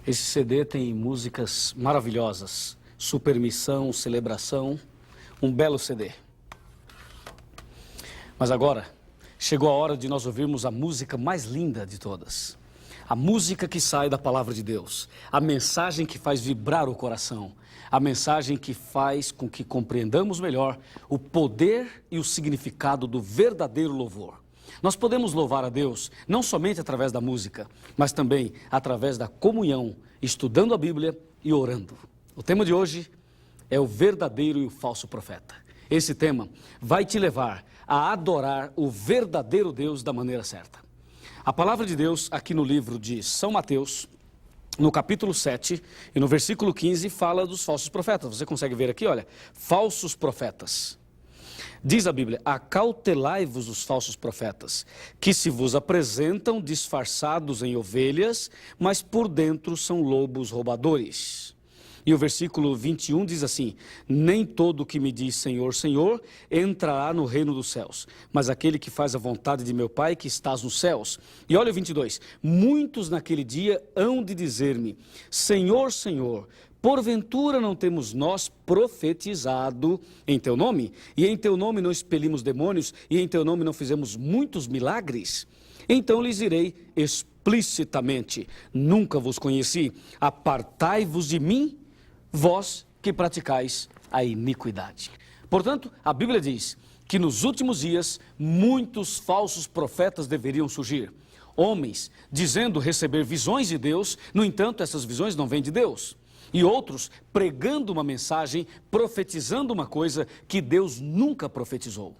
Esse CD tem músicas maravilhosas, Supermissão, Celebração, um belo CD. Mas agora, chegou a hora de nós ouvirmos a música mais linda de todas. A música que sai da palavra de Deus, a mensagem que faz vibrar o coração, a mensagem que faz com que compreendamos melhor o poder e o significado do verdadeiro louvor. Nós podemos louvar a Deus não somente através da música, mas também através da comunhão, estudando a Bíblia e orando. O tema de hoje é o verdadeiro e o falso profeta. Esse tema vai te levar a adorar o verdadeiro Deus da maneira certa. A palavra de Deus aqui no livro de São Mateus, no capítulo 7 e no versículo 15, fala dos falsos profetas. Você consegue ver aqui, olha, falsos profetas. Diz a Bíblia, acautelai-vos dos falsos profetas, que se vos apresentam disfarçados em ovelhas, mas por dentro são lobos roubadores. E o versículo 21 diz assim, nem todo o que me diz Senhor, Senhor, entrará no reino dos céus, mas aquele que faz a vontade de meu Pai que estás nos céus. E olha o 22, muitos naquele dia hão de dizer-me, Senhor, Senhor, porventura não temos nós profetizado em teu nome? E em teu nome não expelimos demônios? E em teu nome não fizemos muitos milagres? Então lhes direi explicitamente, nunca vos conheci, apartai-vos de mim, vós que praticais a iniquidade. Portanto, a Bíblia diz que nos últimos dias muitos falsos profetas deveriam surgir. Homens dizendo receber visões de Deus, no entanto essas visões não vêm de Deus. E outros pregando uma mensagem, profetizando uma coisa que Deus nunca profetizou.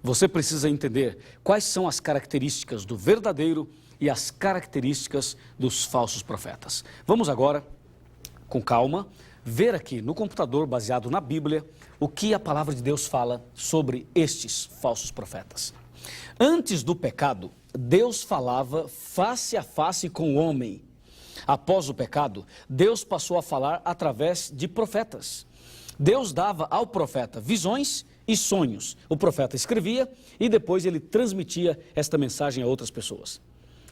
Você precisa entender quais são as características do verdadeiro e as características dos falsos profetas. Vamos agora, com calma, ver aqui no computador, baseado na Bíblia, o que a palavra de Deus fala sobre estes falsos profetas. Antes do pecado, Deus falava face a face com o homem. Após o pecado, Deus passou a falar através de profetas. Deus dava ao profeta visões e sonhos. O profeta escrevia e depois ele transmitia esta mensagem a outras pessoas.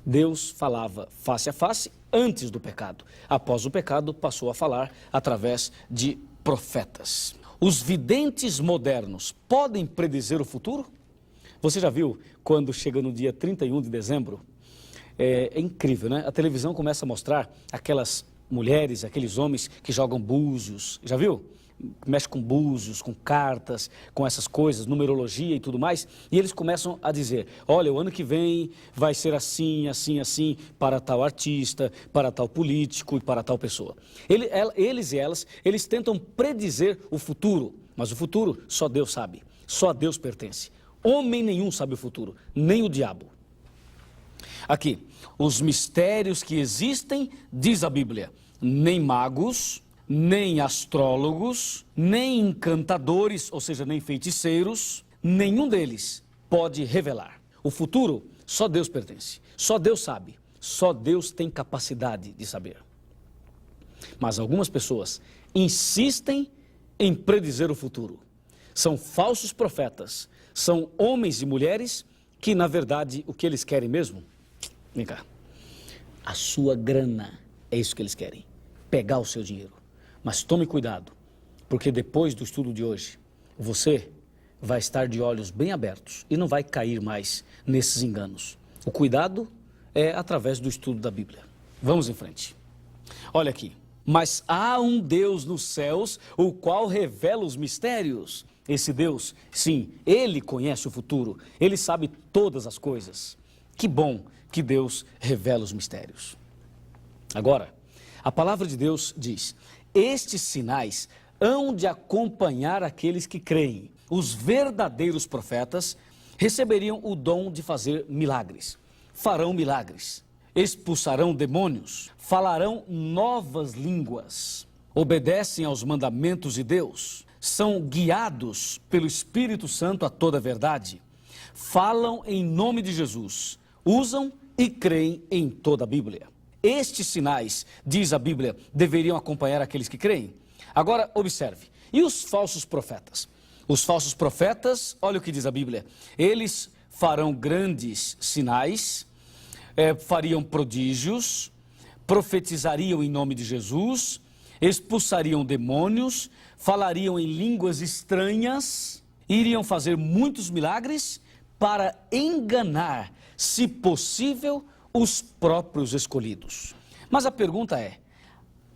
Deus falava face a face antes do pecado. Após o pecado, passou a falar através de profetas. Os videntes modernos podem predizer o futuro? Você já viu quando chega no dia 31 de dezembro? É incrível, né? A televisão começa a mostrar aquelas mulheres, aqueles homens que jogam búzios. Já viu? Mexe com búzios, com cartas, com essas coisas, numerologia e tudo mais. E eles começam a dizer, olha, o ano que vem vai ser assim, assim, assim, para tal artista, para tal político e para tal pessoa. Eles e elas, eles tentam predizer o futuro, mas o futuro só Deus sabe, só a Deus pertence. Homem nenhum sabe o futuro, nem o diabo. Aqui, os mistérios que existem, diz a Bíblia, nem magos, nem astrólogos, nem encantadores, ou seja, nem feiticeiros, nenhum deles pode revelar. O futuro só Deus pertence, só Deus sabe, só Deus tem capacidade de saber. Mas algumas pessoas insistem em predizer o futuro. São falsos profetas, são homens e mulheres que, na verdade, o que eles querem mesmo? Vem cá, a sua grana, é isso que eles querem, pegar o seu dinheiro. Mas tome cuidado, porque depois do estudo de hoje, você vai estar de olhos bem abertos e não vai cair mais nesses enganos. O cuidado é através do estudo da Bíblia. Vamos em frente. Olha aqui, mas há um Deus nos céus, o qual revela os mistérios. Esse Deus, sim, Ele conhece o futuro, Ele sabe todas as coisas. Que bom que Deus revela os mistérios. Agora, a palavra de Deus diz, estes sinais hão de acompanhar aqueles que creem. Os verdadeiros profetas receberiam o dom de fazer milagres, farão milagres, expulsarão demônios, falarão novas línguas, obedecem aos mandamentos de Deus, são guiados pelo Espírito Santo a toda a verdade, falam em nome de Jesus, usam e creem em toda a Bíblia. Estes sinais, diz a Bíblia, deveriam acompanhar aqueles que creem. Agora, observe, e os falsos profetas? Os falsos profetas, olha o que diz a Bíblia, eles farão grandes sinais, fariam prodígios, profetizariam em nome de Jesus, expulsariam demônios, falariam em línguas estranhas, iriam fazer muitos milagres para enganar, se possível, os próprios escolhidos. Mas a pergunta é: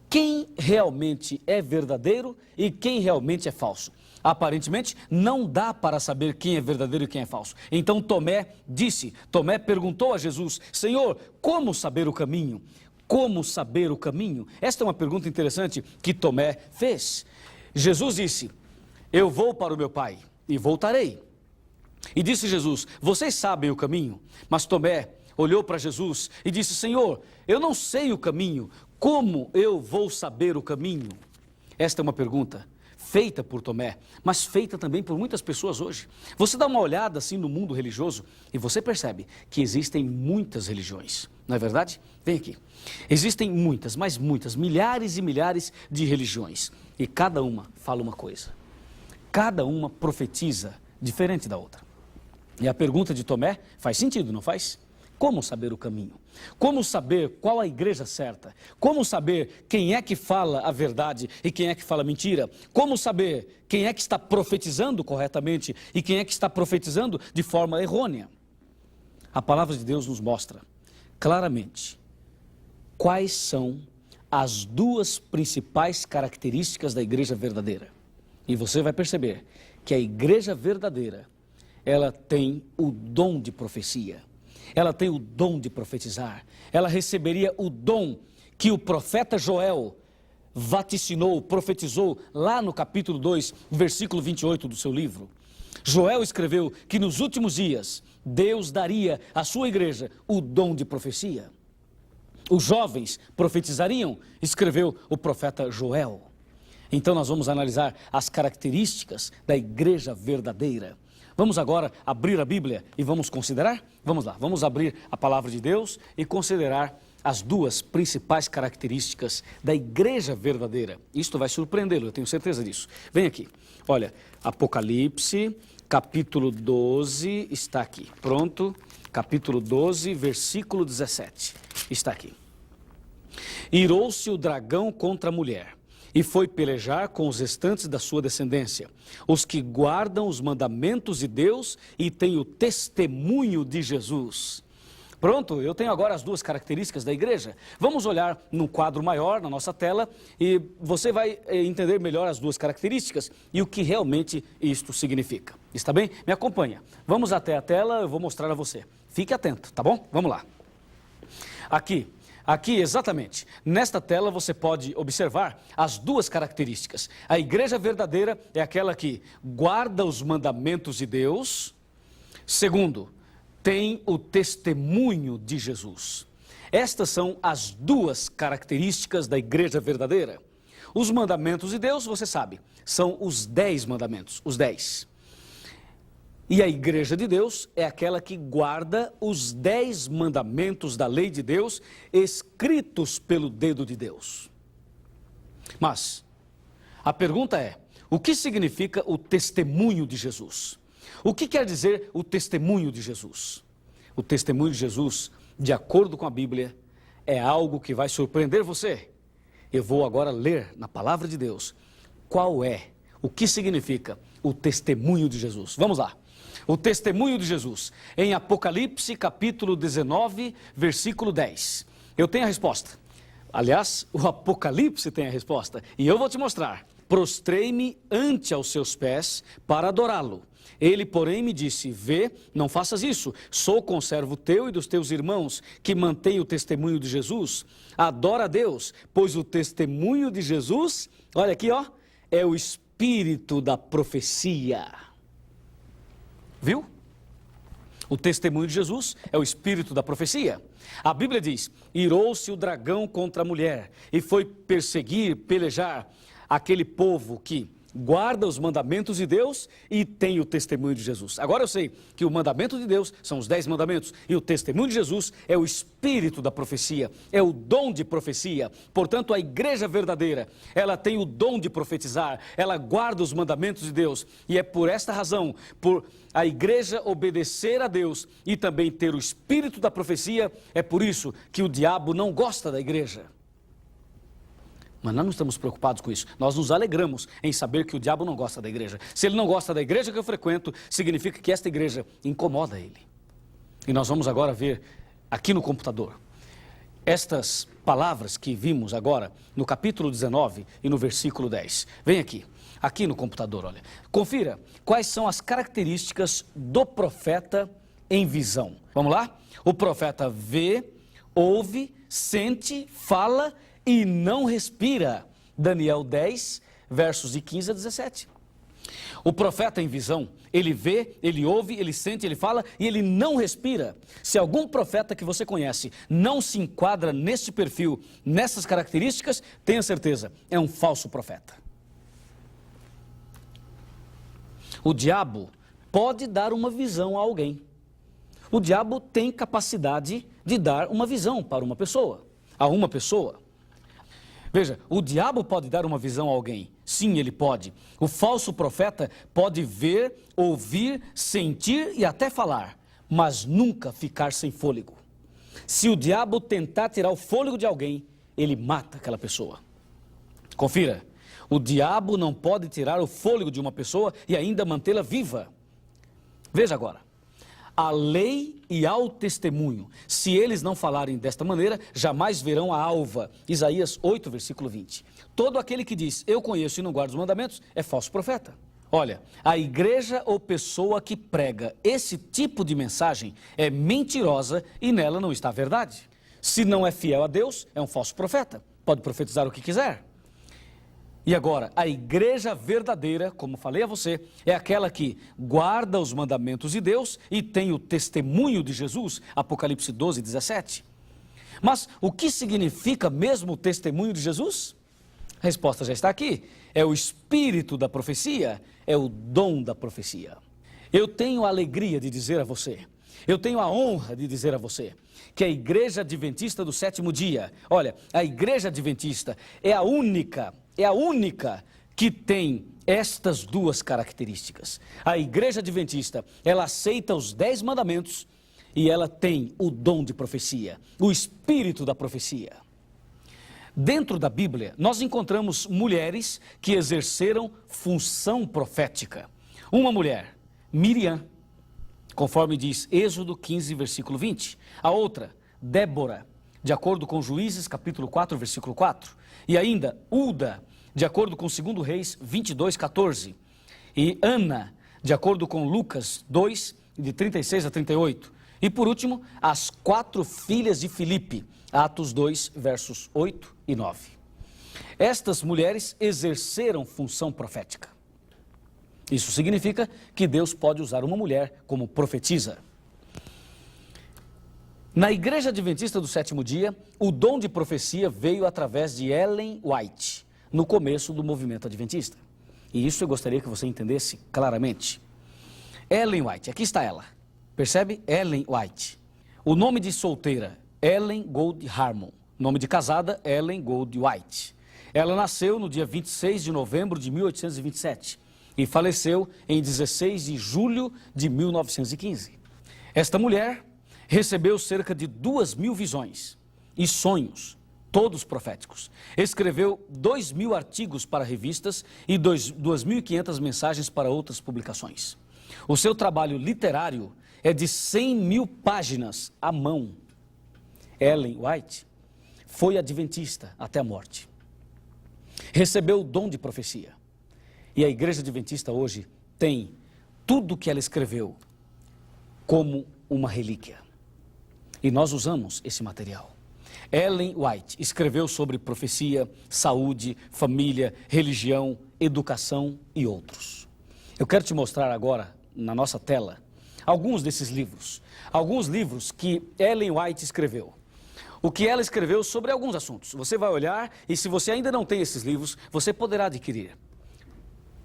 quem realmente é verdadeiro e quem realmente é falso? Aparentemente, não dá para saber quem é verdadeiro e quem é falso. Então Tomé perguntou a Jesus: Senhor, como saber o caminho? Como saber o caminho? Esta é uma pergunta interessante que Tomé fez. Jesus disse: eu vou para o meu Pai e voltarei. E disse Jesus: vocês sabem o caminho? Mas Tomé olhou para Jesus e disse: Senhor, eu não sei o caminho, como eu vou saber o caminho? Esta é uma pergunta feita por Tomé, mas feita também por muitas pessoas hoje. Você dá uma olhada assim no mundo religioso e você percebe que existem muitas religiões, não é verdade? Vem aqui. Existem muitas, mas muitas, milhares e milhares de religiões, e cada uma fala uma coisa. Cada uma profetiza diferente da outra. E a pergunta de Tomé faz sentido, não faz? Como saber o caminho? Como saber qual a igreja certa? Como saber quem é que fala a verdade e quem é que fala mentira? Como saber quem é que está profetizando corretamente e quem é que está profetizando de forma errônea? A palavra de Deus nos mostra claramente quais são as duas principais características da igreja verdadeira. E você vai perceber que a igreja verdadeira, ela tem o dom de profecia. Ela tem o dom de profetizar. Ela receberia o dom que o profeta Joel vaticinou, profetizou lá no capítulo 2, versículo 28 do seu livro. Joel escreveu que nos últimos dias Deus daria à sua igreja o dom de profecia. Os jovens profetizariam, escreveu o profeta Joel. Então nós vamos analisar as características da igreja verdadeira. Vamos agora abrir a Bíblia e vamos considerar? Vamos lá, vamos abrir a palavra de Deus e considerar as duas principais características da igreja verdadeira. Isto vai surpreendê-lo, eu tenho certeza disso. Vem aqui, olha, Apocalipse, capítulo 12, está aqui, pronto, capítulo 12, versículo 17, está aqui. Irou-se o dragão contra a mulher e foi pelejar com os restantes da sua descendência, os que guardam os mandamentos de Deus e têm o testemunho de Jesus. Pronto, eu tenho agora as duas características da igreja. Vamos olhar num quadro maior na nossa tela e você vai entender melhor as duas características e o que realmente isto significa. Está bem? Me acompanha. Vamos até a tela, eu vou mostrar a você. Fique atento, tá bom? Vamos lá. Aqui, exatamente, nesta tela você pode observar as duas características. A igreja verdadeira é aquela que guarda os mandamentos de Deus. Segundo, tem o testemunho de Jesus. Estas são as duas características da igreja verdadeira. Os mandamentos de Deus, você sabe, são os 10 mandamentos, os 10. E a igreja de Deus é aquela que guarda os 10 mandamentos da lei de Deus, escritos pelo dedo de Deus. Mas a pergunta é: o que significa o testemunho de Jesus? O que quer dizer o testemunho de Jesus? O testemunho de Jesus, de acordo com a Bíblia, é algo que vai surpreender você. Eu vou agora ler na palavra de Deus o que significa o testemunho de Jesus. Vamos lá. O testemunho de Jesus, em Apocalipse capítulo 19, versículo 10. Eu tenho a resposta. Aliás, o Apocalipse tem a resposta. E eu vou te mostrar. Prostrei-me ante aos seus pés para adorá-lo. Ele, porém, me disse: vê, não faças isso. Sou conservo teu e dos teus irmãos, que mantém o testemunho de Jesus. Adora a Deus, pois o testemunho de Jesus, olha aqui, ó, é o espírito da profecia. Viu? O testemunho de Jesus é o espírito da profecia. A Bíblia diz: irou-se o dragão contra a mulher e foi pelejar aquele povo que guarda os mandamentos de Deus e tem o testemunho de Jesus. Agora eu sei que o mandamento de Deus são os 10 mandamentos e o testemunho de Jesus é o espírito da profecia, é o dom de profecia. Portanto, a igreja verdadeira, ela tem o dom de profetizar, ela guarda os mandamentos de Deus. E é por esta razão, por a igreja obedecer a Deus e também ter o espírito da profecia, é por isso que o diabo não gosta da igreja. Mas nós não estamos preocupados com isso. Nós nos alegramos em saber que o diabo não gosta da igreja. Se ele não gosta da igreja que eu frequento, significa que esta igreja incomoda ele. E nós vamos agora ver aqui no computador estas palavras que vimos agora no capítulo 19 e no versículo 10. Vem aqui no computador, olha. Confira quais são as características do profeta em visão. Vamos lá? O profeta vê, ouve, sente, fala e não respira. Daniel 10, versos de 15 a 17. O profeta em visão, ele vê, ele ouve, ele sente, ele fala e ele não respira. Se algum profeta que você conhece não se enquadra neste perfil, nessas características, tenha certeza, é um falso profeta. O diabo pode dar uma visão a alguém. O diabo tem capacidade de dar uma visão para uma pessoa, a uma pessoa. Veja, o diabo pode dar uma visão a alguém. Sim, ele pode. O falso profeta pode ver, ouvir, sentir e até falar, mas nunca ficar sem fôlego. Se o diabo tentar tirar o fôlego de alguém, ele mata aquela pessoa. Confira, o diabo não pode tirar o fôlego de uma pessoa e ainda mantê-la viva. Veja agora. A lei e ao testemunho, se eles não falarem desta maneira, jamais verão a alva. Isaías 8, versículo 20. Todo aquele que diz, eu conheço e não guardo os mandamentos, é falso profeta. Olha, a igreja ou pessoa que prega esse tipo de mensagem é mentirosa e nela não está a verdade. Se não é fiel a Deus, é um falso profeta. Pode profetizar o que quiser. E agora, a igreja verdadeira, como falei a você, é aquela que guarda os mandamentos de Deus e tem o testemunho de Jesus, Apocalipse 12, 17. Mas o que significa mesmo o testemunho de Jesus? A resposta já está aqui. É o espírito da profecia, é o dom da profecia. Eu tenho a alegria de dizer a você, eu tenho a honra de dizer a você, que a igreja adventista do sétimo dia, olha, a igreja adventista é a única que tem estas duas características. A igreja adventista, ela aceita os 10 mandamentos e ela tem o dom de profecia, o espírito da profecia. Dentro da Bíblia, nós encontramos mulheres que exerceram função profética. Uma mulher, Miriam, conforme diz Êxodo 15, versículo 20. A outra, Débora, de acordo com Juízes, capítulo 4, versículo 4. E ainda, Ulda, de acordo com 2 Reis 22, 14. E Ana, de acordo com Lucas 2, de 36 a 38. E por último, as 4 filhas de Filipe, Atos 2, versos 8 e 9. Estas mulheres exerceram função profética. Isso significa que Deus pode usar uma mulher como profetisa. Na Igreja Adventista do Sétimo Dia, o dom de profecia veio através de Ellen White, no começo do movimento adventista. E isso eu gostaria que você entendesse claramente. Ellen White, aqui está ela. Percebe? Ellen White. O nome de solteira, Ellen Gold Harmon. Nome de casada, Ellen Gold White. Ela nasceu no dia 26 de novembro de 1827 e faleceu em 16 de julho de 1915. Esta mulher recebeu cerca de 2.000 visões e sonhos, todos proféticos. Escreveu 2.000 artigos para revistas e 2.500 mensagens para outras publicações. O seu trabalho literário é de 100.000 páginas à mão. Ellen White foi adventista até a morte. Recebeu o dom de profecia. E a igreja adventista hoje tem tudo que ela escreveu como uma relíquia. E nós usamos esse material. Ellen White escreveu sobre profecia, saúde, família, religião, educação e outros. Eu quero te mostrar agora, na nossa tela, alguns desses livros. Alguns livros que Ellen White escreveu. O que ela escreveu sobre alguns assuntos. Você vai olhar e se você ainda não tem esses livros, você poderá adquirir.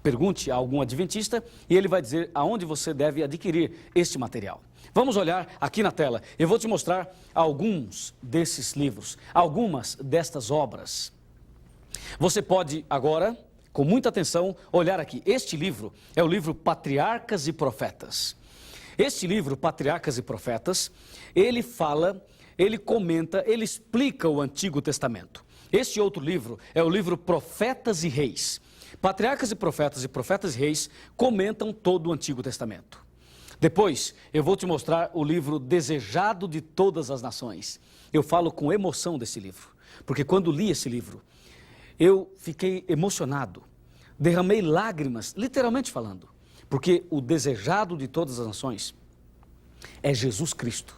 Pergunte a algum adventista e ele vai dizer aonde você deve adquirir este material. Vamos olhar aqui na tela. Eu vou te mostrar alguns desses livros, algumas destas obras. Você pode agora, com muita atenção, olhar aqui. Este livro é o livro Patriarcas e Profetas. Este livro, Patriarcas e Profetas, ele fala, ele comenta, ele explica o Antigo Testamento. Este outro livro é o livro Profetas e Reis. Patriarcas e Profetas e Reis comentam todo o Antigo Testamento. Depois, eu vou te mostrar o livro Desejado de Todas as Nações. Eu falo com emoção desse livro, porque quando li esse livro, eu fiquei emocionado, derramei lágrimas, literalmente falando, porque o desejado de todas as nações é Jesus Cristo.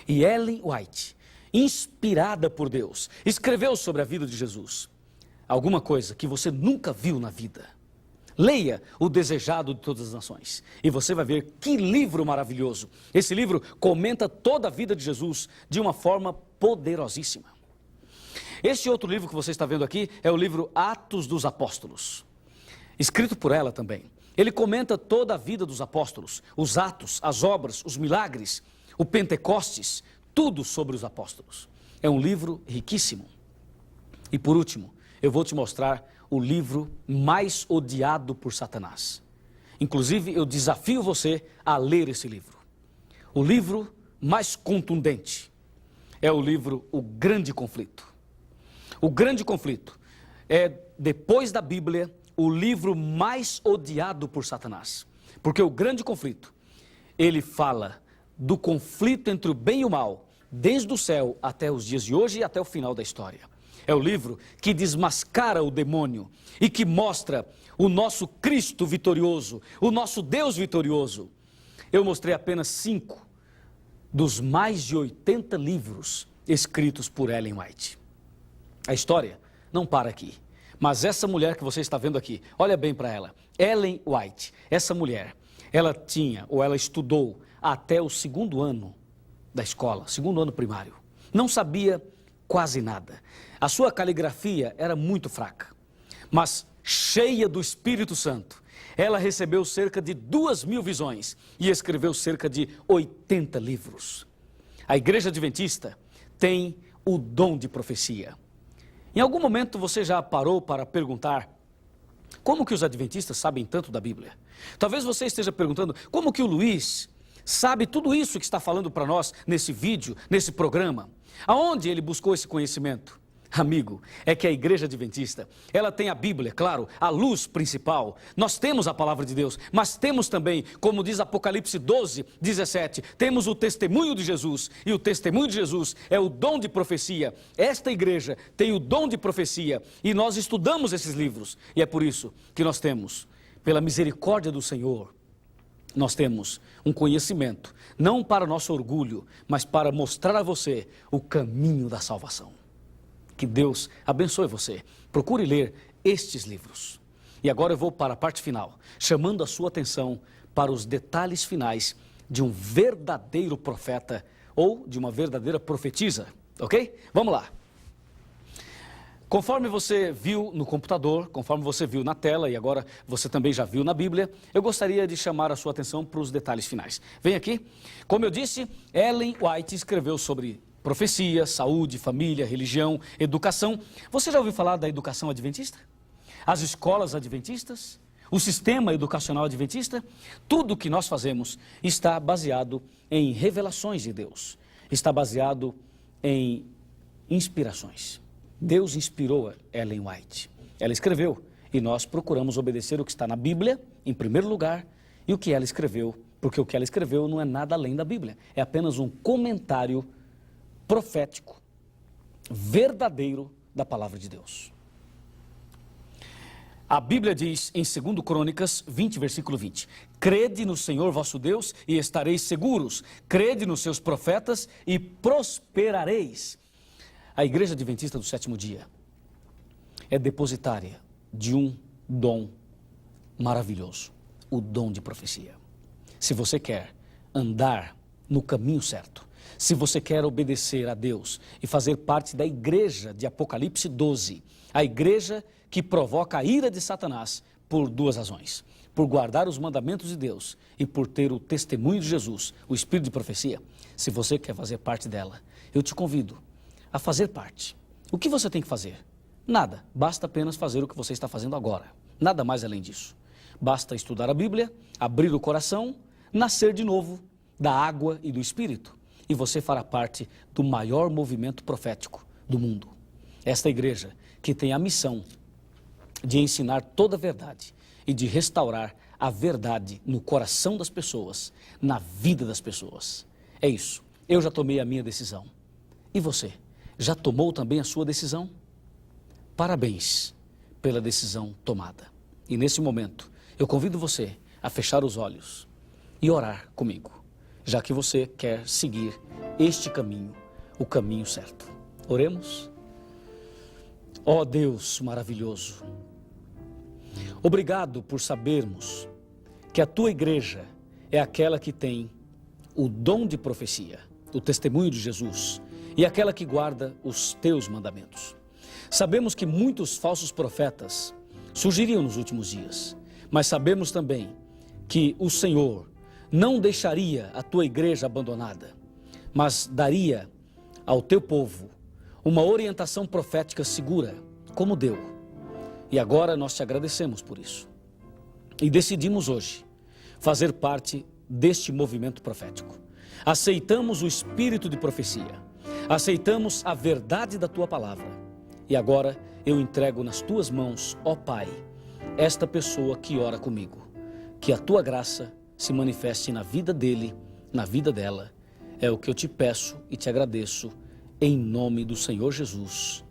E Ellen White, inspirada por Deus, escreveu sobre a vida de Jesus alguma coisa que você nunca viu na vida. Leia o Desejado de Todas as Nações e você vai ver que livro maravilhoso. Esse livro comenta toda a vida de Jesus de uma forma poderosíssima. Este outro livro que você está vendo aqui é o livro Atos dos Apóstolos, escrito por ela também. Ele comenta toda a vida dos apóstolos, os atos, as obras, os milagres, o Pentecostes, tudo sobre os apóstolos. É um livro riquíssimo. E por último, eu vou te mostrar o livro mais odiado por Satanás. Inclusive, eu desafio você a ler esse livro. O livro mais contundente é o livro O Grande Conflito. O Grande Conflito é, depois da Bíblia, o livro mais odiado por Satanás. Porque o Grande Conflito, ele fala do conflito entre o bem e o mal, desde o céu até os dias de hoje e até o final da história. É o livro que desmascara o demônio e que mostra o nosso Cristo vitorioso, o nosso Deus vitorioso. Eu mostrei apenas 5 dos mais de 80 livros escritos por Ellen White. A história não para aqui, mas essa mulher que você está vendo aqui, olha bem para ela, Ellen White, essa mulher, ela estudou até o 2º ano da escola, 2º ano primário. Não sabia quase nada. A sua caligrafia era muito fraca, mas cheia do Espírito Santo. Ela recebeu cerca de 2.000 visões e escreveu cerca de 80 livros. A Igreja Adventista tem o dom de profecia. Em algum momento você já parou para perguntar como que os adventistas sabem tanto da Bíblia? Talvez você esteja perguntando como que o Luiz sabe tudo isso que está falando para nós nesse vídeo, nesse programa. Aonde ele buscou esse conhecimento? Amigo, é que a Igreja Adventista, ela tem a Bíblia, claro, a luz principal. Nós temos a Palavra de Deus, mas temos também, como diz Apocalipse 12:17, temos o testemunho de Jesus. E o testemunho de Jesus é o dom de profecia. Esta igreja tem o dom de profecia e nós estudamos esses livros. E é por isso que nós temos, pela misericórdia do Senhor, nós temos um conhecimento, não para nosso orgulho, mas para mostrar a você o caminho da salvação. Que Deus abençoe você. Procure ler estes livros. E agora eu vou para a parte final, chamando a sua atenção para os detalhes finais de um verdadeiro profeta ou de uma verdadeira profetisa, ok? Vamos lá. Conforme você viu no computador, conforme você viu na tela e agora você também já viu na Bíblia, eu gostaria de chamar a sua atenção para os detalhes finais. Vem aqui. Como eu disse, Ellen White escreveu sobre profecia, saúde, família, religião, educação. Você já ouviu falar da educação adventista? As escolas adventistas? O sistema educacional adventista? Tudo o que nós fazemos está baseado em revelações de Deus. Está baseado em inspirações. Deus inspirou Ellen White. Ela escreveu e nós procuramos obedecer o que está na Bíblia, em primeiro lugar, e o que ela escreveu, porque o que ela escreveu não é nada além da Bíblia. É apenas um comentário profético, verdadeiro da palavra de Deus. A Bíblia diz em 2 Crônicas 20, versículo 20, crede no Senhor vosso Deus e estareis seguros, crede nos seus profetas e prosperareis. A Igreja Adventista do Sétimo Dia é depositária de um dom maravilhoso, o dom de profecia. Se você quer andar no caminho certo, se você quer obedecer a Deus e fazer parte da igreja de Apocalipse 12, a igreja que provoca a ira de Satanás por duas razões: por guardar os mandamentos de Deus e por ter o testemunho de Jesus, o Espírito de profecia. Se você quer fazer parte dela, eu te convido a fazer parte. O que você tem que fazer? Nada, basta apenas fazer o que você está fazendo agora. Nada mais além disso. Basta estudar a Bíblia, abrir o coração, nascer de novo da água e do Espírito, e você fará parte do maior movimento profético do mundo. Esta igreja que tem a missão de ensinar toda a verdade e de restaurar a verdade no coração das pessoas, na vida das pessoas. É isso. Eu já tomei a minha decisão. E você? Já tomou também a sua decisão? Parabéns pela decisão tomada. E nesse momento, eu convido você a fechar os olhos e orar comigo, já que você quer seguir este caminho, o caminho certo. Oremos? Ó Deus maravilhoso, obrigado por sabermos que a tua igreja é aquela que tem o dom de profecia, o testemunho de Jesus, e aquela que guarda os teus mandamentos. Sabemos que muitos falsos profetas surgiriam nos últimos dias, mas sabemos também que o Senhor não deixaria a tua igreja abandonada, mas daria ao teu povo uma orientação profética segura, como deu. E agora nós te agradecemos por isso. E decidimos hoje fazer parte deste movimento profético. Aceitamos o espírito de profecia, aceitamos a verdade da tua palavra. E agora eu entrego nas tuas mãos, ó Pai, esta pessoa que ora comigo. Que a tua graça se manifeste na vida dele, na vida dela. É o que eu te peço e te agradeço, em nome do Senhor Jesus.